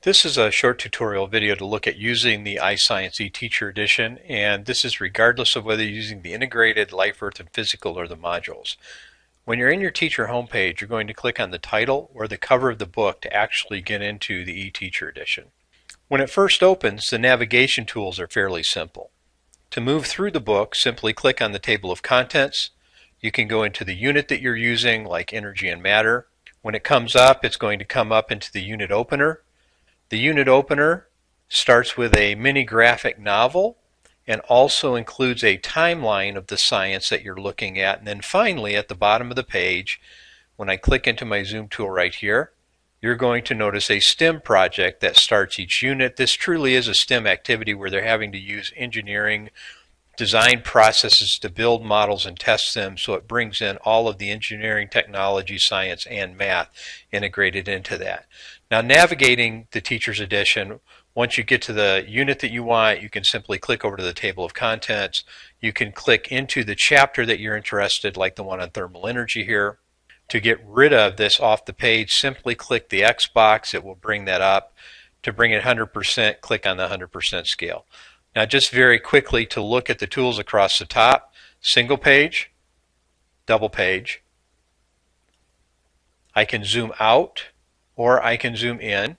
This is a short tutorial video to look at using the iScience eTeacher edition, and this is regardless of whether you're using the integrated, life, earth, and physical or the modules. When you're in your teacher homepage, you're going to click on the title or the cover of the book to actually get into the eTeacher edition. When it first opens, the navigation tools are fairly simple. To move through the book, simply click on the table of contents. You can go into the unit that you're using, like energy and matter. When it comes up, it's going to come up into the unit opener. The unit opener starts with a mini graphic novel and also includes a timeline of the science that you're looking at. And then finally, at the bottom of the page, when I click into my zoom tool right here, you're going to notice a STEM project that starts each unit. This truly is a STEM activity where they're having to use engineering design processes to build models and test them, so it brings in all of the engineering, technology, science, and math integrated into that. Now, navigating the Teacher's Edition, once you get to the unit that you want, you can simply click over to the table of contents. You can click into the chapter that you're interested, like the one on thermal energy here. To get rid of this off the page, simply click the X box. It will bring that up. To bring it 100%, click on the 100% scale. Now, just very quickly to look at the tools across the top: single page, double page. I can zoom out or I can zoom in.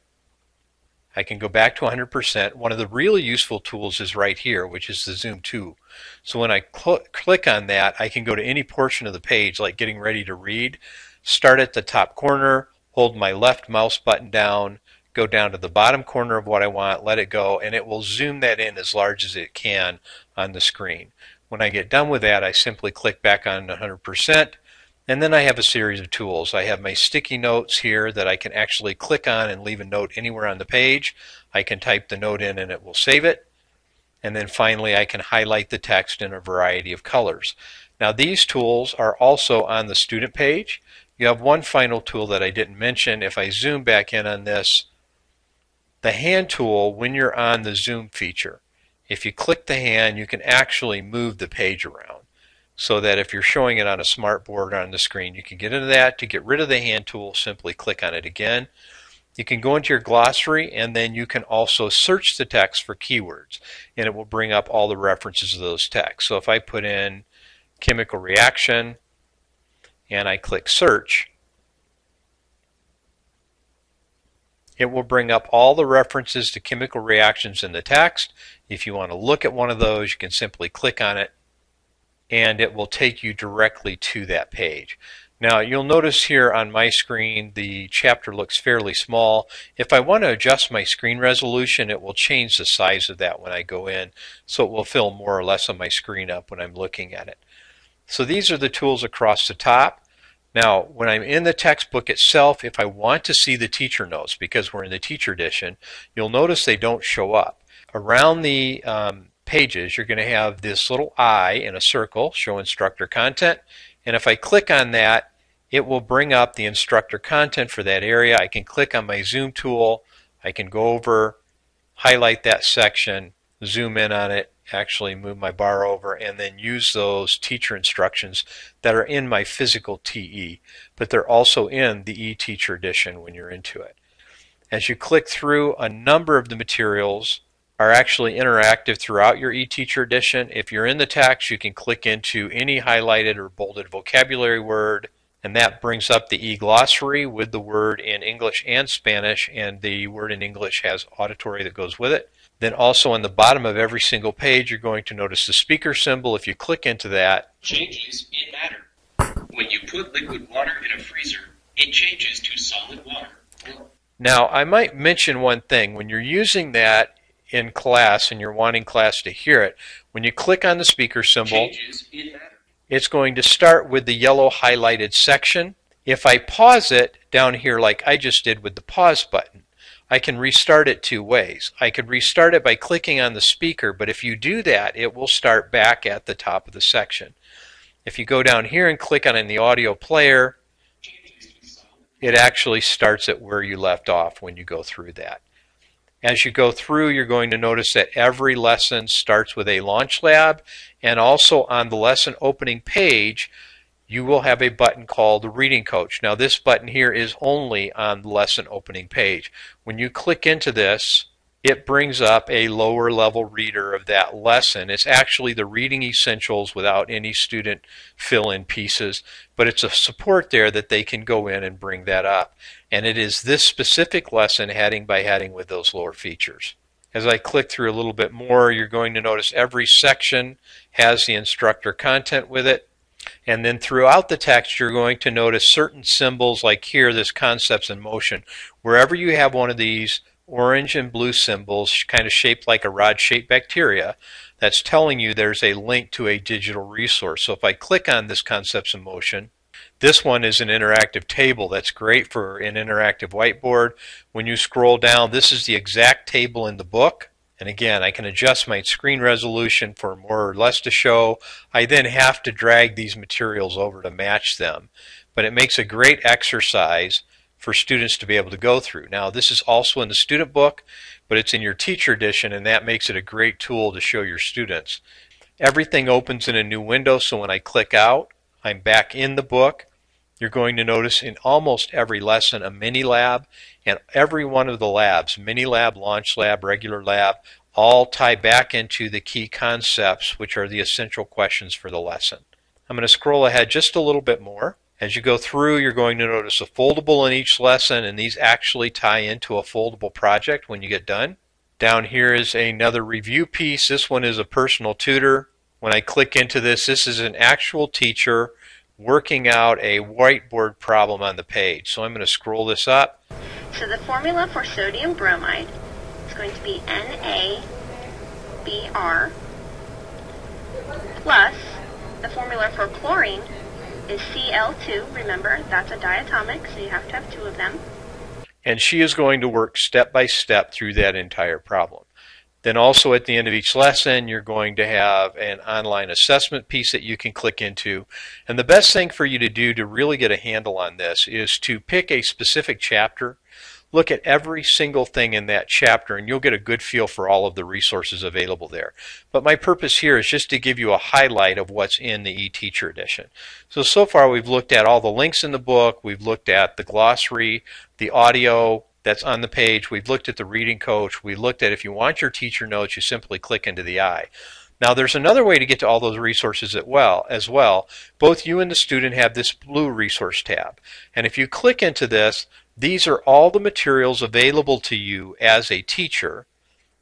I can go back to 100%. One of the really useful tools is right here, which is the zoom to. So when I click on that, I can go to any portion of the page, like getting ready to read, start at the top corner, hold my left mouse button down, go down to the bottom corner of what I want, let it go, and it will zoom that in as large as it can on the screen. When I get done with that, I simply click back on 100%, and then I have a series of tools. I have my sticky notes here that I can actually click on and leave a note anywhere on the page. I can type the note in and it will save it. And then finally, I can highlight the text in a variety of colors. Now, these tools are also on the student page. You have one final tool that I didn't mention. If I zoom back in on this, the hand tool, when you're on the zoom feature, if you click the hand, you can actually move the page around, so that if you're showing it on a smart board on the screen, you can get into that. To get rid of the hand tool, simply click on it again. You can go into your glossary, and then you can also search the text for keywords, and it will bring up all the references of those texts. So if I put in chemical reaction and I click search, it will bring up all the references to chemical reactions in the text. If you want to look at one of those, you can simply click on it, and it will take you directly to that page. Now, you'll notice here on my screen the chapter looks fairly small. If I want to adjust my screen resolution, it will change the size of that when I go in, so it will fill more or less of my screen up when I'm looking at it. So these are the tools across the top. Now, when I'm in the textbook itself, if I want to see the teacher notes, because we're in the teacher edition, you'll notice they don't show up. Around the pages, you're going to have this little eye in a circle, show instructor content, and if I click on that, it will bring up the instructor content for that area. I can click on my zoom tool, I can go over, highlight that section, zoom in on it, actually move my bar over, and then use those teacher instructions that are in my physical TE, but they're also in the eTeacher edition when you're into it. As you click through, a number of the materials are actually interactive throughout your eTeacher edition. If you're in the text, you can click into any highlighted or bolded vocabulary word, and that brings up the e-glossary with the word in English and Spanish, and the word in English has auditory that goes with it. Then also on the bottom of every single page, you're going to notice the speaker symbol. If you click into that, changes in matter. When you put liquid water in a freezer, it changes to solid water. Now, I might mention one thing. When you're using that in class and you're wanting class to hear it, when you click on the speaker symbol, it's going to start with the yellow highlighted section. If I pause it down here like I just did with the pause button, I can restart it two ways. I could restart it by clicking on the speaker, but if you do that, it will start back at the top of the section. If you go down here and click on it in the audio player, it actually starts at where you left off when you go through that. As you go through, you're going to notice that every lesson starts with a launch lab, and also on the lesson opening page, you will have a button called the Reading Coach. Now this button here is only on the lesson opening page. When you click into this, it brings up a lower level reader of that lesson. It's actually the reading essentials without any student fill-in pieces, but it's a support there that they can go in and bring that up. And it is this specific lesson heading by heading with those lower features. As I click through a little bit more, you're going to notice every section has the instructor content with it. And then throughout the text, you're going to notice certain symbols, like here, this concepts in motion. Wherever you have one of these orange and blue symbols, kind of shaped like a rod-shaped bacteria, that's telling you there's a link to a digital resource. So if I click on this concepts in motion, this one is an interactive table that's great for an interactive whiteboard. When you scroll down, this is the exact table in the book. And again, I can adjust my screen resolution for more or less to show. I then have to drag these materials over to match them. But it makes a great exercise for students to be able to go through. Now, this is also in the student book, but it's in your teacher edition, and that makes it a great tool to show your students. Everything opens in a new window, so when I click out, I'm back in the book. You're going to notice in almost every lesson a mini lab, and every one of the labs, mini lab, launch lab, regular lab, all tie back into the key concepts, which are the essential questions for the lesson. I'm going to scroll ahead just a little bit more. As you go through, you're going to notice a foldable in each lesson, and these actually tie into a foldable project when you get done. Down here is another review piece. This one is a personal tutor. When I click into this, this is an actual teacher working out a whiteboard problem on the page. So I'm going to scroll this up. So the formula for sodium bromide is going to be NaBr plus the formula for chlorine is Cl2. Remember, that's a diatomic, so you have to have two of them. And she is going to work step by step through that entire problem. Then also at the end of each lesson, you're going to have an online assessment piece that you can click into. And the best thing for you to do to really get a handle on this is to pick a specific chapter, look at every single thing in that chapter, and you'll get a good feel for all of the resources available there. But my purpose here is just to give you a highlight of what's in the eTeacher edition. So far we've looked at all the links in the book, we've looked at the glossary, the audio that's on the page, we've looked at the reading coach, we looked at if you want your teacher notes, you simply click into the eye. Now there's another way to get to all those resources as well. Both you and the student have this blue resource tab. And if you click into this, these are all the materials available to you as a teacher.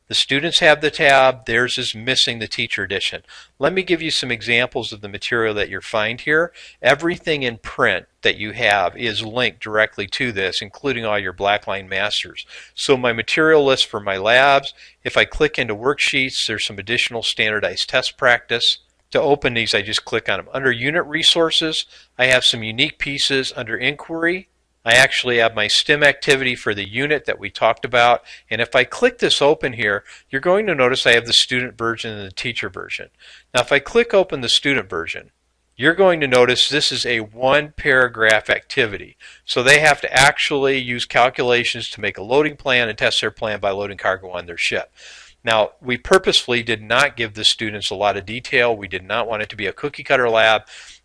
The students have the tab, theirs is missing the teacher edition. Let me give you some examples of the material that you'll find here. Everything in print that you have is linked directly to this, including all your Blackline Masters. So my material list for my labs, if I click into worksheets, there's some additional standardized test practice. To open these, I just click on them. Under unit resources, I have some unique pieces. Under inquiry, I actually have my STEM activity for the unit that we talked about, and if I click this open here, you're going to notice I have the student version and the teacher version. Now if I click open the student version, you're going to notice this is a one-paragraph activity. So they have to actually use calculations to make a loading plan and test their plan by loading cargo on their ship. Now, we purposefully did not give the students a lot of detail. We did not want it to be a cookie-cutter lab.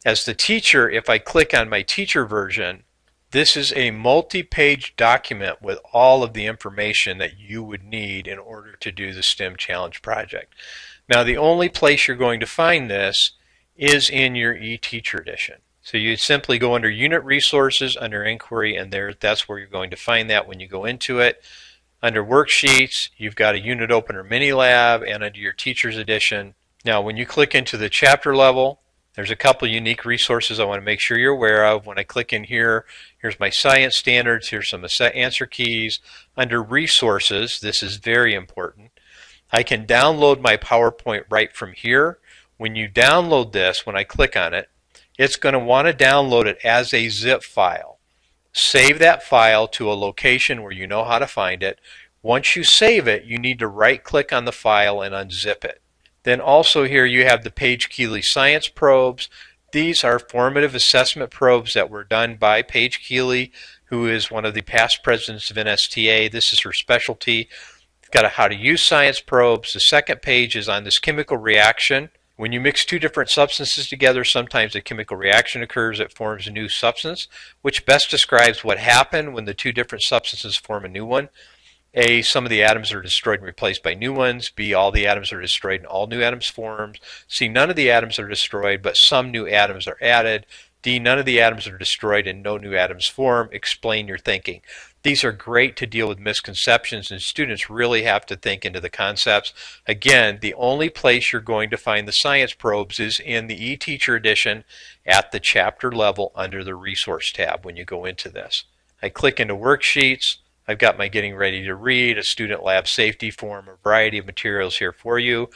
As the teacher, if I click on my teacher version, this is a multi-page document with all of the information that you would need in order to do the STEM Challenge project. Now, the only place you're going to find this is in your eTeacher edition. So you simply go under Unit Resources, under Inquiry, and that's where you're going to find that when you go into it. Under Worksheets, you've got a Unit Opener Mini Lab, and under your Teacher's Edition. Now, when you click into the chapter level, there's a couple unique resources I want to make sure you're aware of. When I click in here, here's my science standards, here's some answer keys. Under resources, this is very important. I can download my PowerPoint right from here. When you download this, when I click on it, it's going to want to download it as a zip file. Save that file to a location where you know how to find it. Once you save it, you need to right-click on the file and unzip it. Then also here you have the Paige Keeley science probes. These are formative assessment probes that were done by Paige Keeley, who is one of the past presidents of NSTA. This is her specialty. We've got a how to use science probes. The second page is on this chemical reaction When you mix two different substances together, sometimes a chemical reaction occurs that forms a new substance, which best describes what happened when the two different substances form a new one. A, some of the atoms are destroyed and replaced by new ones. B, all the atoms are destroyed and all new atoms formed. C, none of the atoms are destroyed, but some new atoms are added. D, none of the atoms are destroyed and no new atoms form. Explain your thinking. These are great to deal with misconceptions, and students really have to think into the concepts. Again, the only place you're going to find the science probes is in the eTeacher edition at the chapter level under the Resource tab when you go into this. I click into Worksheets. I've got my Getting Ready to Read, a student lab safety form, a variety of materials here for you.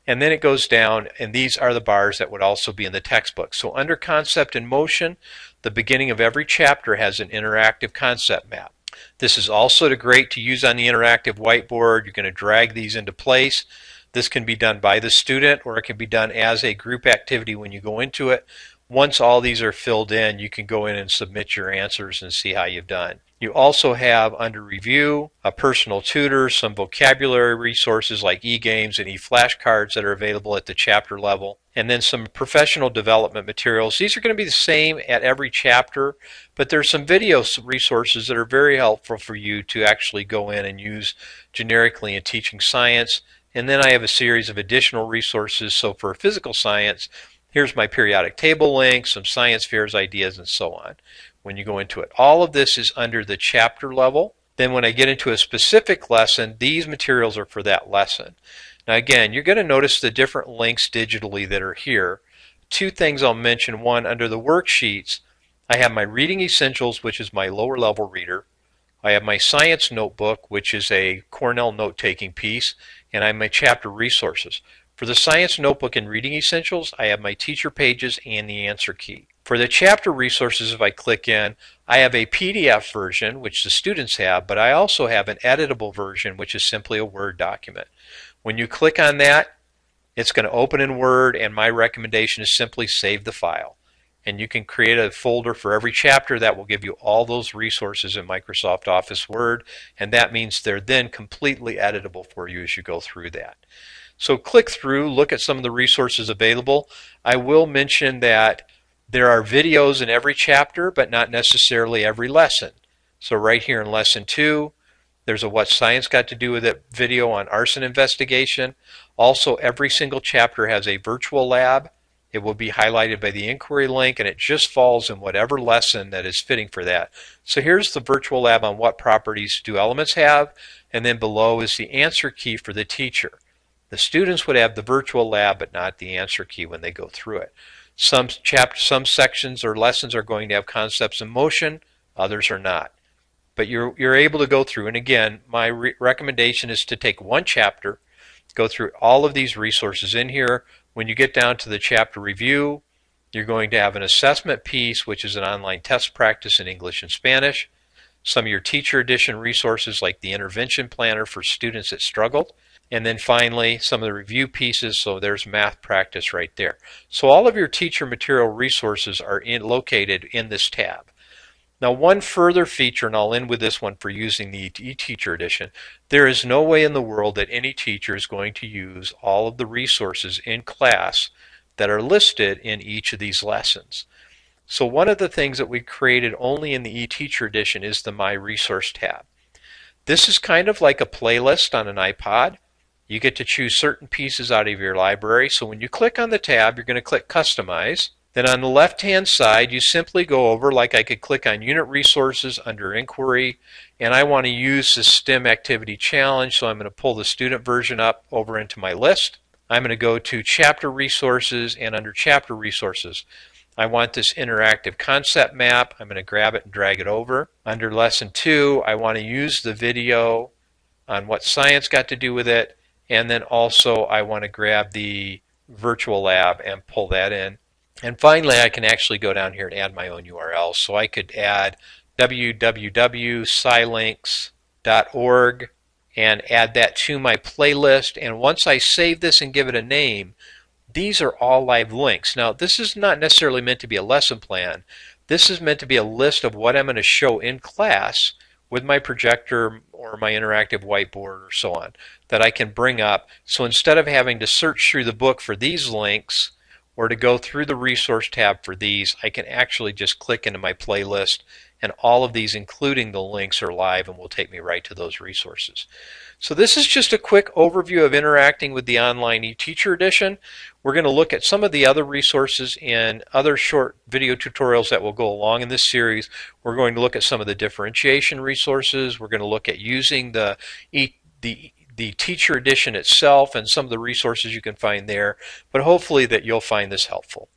And then it goes down, and these are the bars that would also be in the textbook. So under Concept and Motion, the beginning of every chapter has an interactive concept map. This is also great to use on the interactive whiteboard. You're going to drag these into place. This can be done by the student, or it can be done as a group activity when you go into it. Once all these are filled in, you can go in and submit your answers and see how you've done. You also have under Review a personal tutor, some vocabulary resources like e-games and e-flashcards that are available at the chapter level, and then some professional development materials. These are going to be the same at every chapter, but there's some video resources that are very helpful for you to actually go in and use generically in teaching science. And then I have a series of additional resources. So for physical science, here's my periodic table link, some science fairs ideas, and so on when you go into it. All of this is under the chapter level. Then when I get into a specific lesson, these materials are for that lesson. Now again, you're going to notice the different links digitally that are here. Two things I'll mention. One, under the worksheets, I have my Reading Essentials, which is my lower level reader. I have my Science Notebook, which is a Cornell note-taking piece, and I have my chapter resources. For the Science Notebook and Reading Essentials, I have my teacher pages and the answer key. For the chapter resources, if I click in, I have a PDF version, which the students have, but I also have an editable version, which is simply a Word document. When you click on that, it's going to open in Word, and my recommendation is simply save the file. And you can create a folder for every chapter that will give you all those resources in Microsoft Office Word, and that means they're then completely editable for you as you go through that. So click through, look at some of the resources available. I will mention that there are videos in every chapter, but not necessarily every lesson. So right here in Lesson 2, there's a What's Science Got to Do with It video on arson investigation. Also, every single chapter has a virtual lab. It will be highlighted by the inquiry link, and it just falls in whatever lesson that is fitting for that. So here's the virtual lab on what properties do elements have, and then below is the answer key for the teacher. The students would have the virtual lab, but not the answer key when they go through it. Some sections or lessons are going to have concepts in motion, others are not. But you're able to go through, and again, my recommendation is to take one chapter, go through all of these resources in here. When you get down to the chapter review, you're going to have an assessment piece, which is an online test practice in English and Spanish. Some of your teacher edition resources like the intervention planner for students that struggled. And then finally, some of the review pieces, so there's math practice right there. So all of your teacher material resources are located in this tab. Now one further feature, and I'll end with this one for using the eTeacher edition, there is no way in the world that any teacher is going to use all of the resources in class that are listed in each of these lessons. So one of the things that we created only in the eTeacher edition is the My Resource tab. This is kind of like a playlist on an iPod. You get to choose certain pieces out of your library. So when you click on the tab, you're going to click Customize. Then on the left-hand side, you simply go over, like I could click on Unit Resources under Inquiry, and I want to use the STEM Activity Challenge, so I'm going to pull the student version up over into my list. I'm going to go to Chapter Resources, and under Chapter Resources, I want this interactive concept map. I'm going to grab it and drag it over. Under Lesson 2, I want to use the video on what science got to do with it, and then also I want to grab the virtual lab and pull that in. And finally, I can actually go down here and add my own URL. So I could add www.scilinks.org and add that to my playlist. And once I save this and give it a name, these are all live links. Now, this is not necessarily meant to be a lesson plan. This is meant to be a list of what I'm going to show in class with my projector or my interactive whiteboard or so on that I can bring up. So instead of having to search through the book for these links or to go through the resource tab for these, I can actually just click into my playlist, and all of these, including the links, are live and will take me right to those resources. So this is just a quick overview of interacting with the online eTeacher edition. We're going to look at some of the other resources and other short video tutorials that will go along in this series. We're going to look at some of the differentiation resources. We're going to look at using the Teacher edition itself and some of the resources you can find there. But hopefully that you'll find this helpful.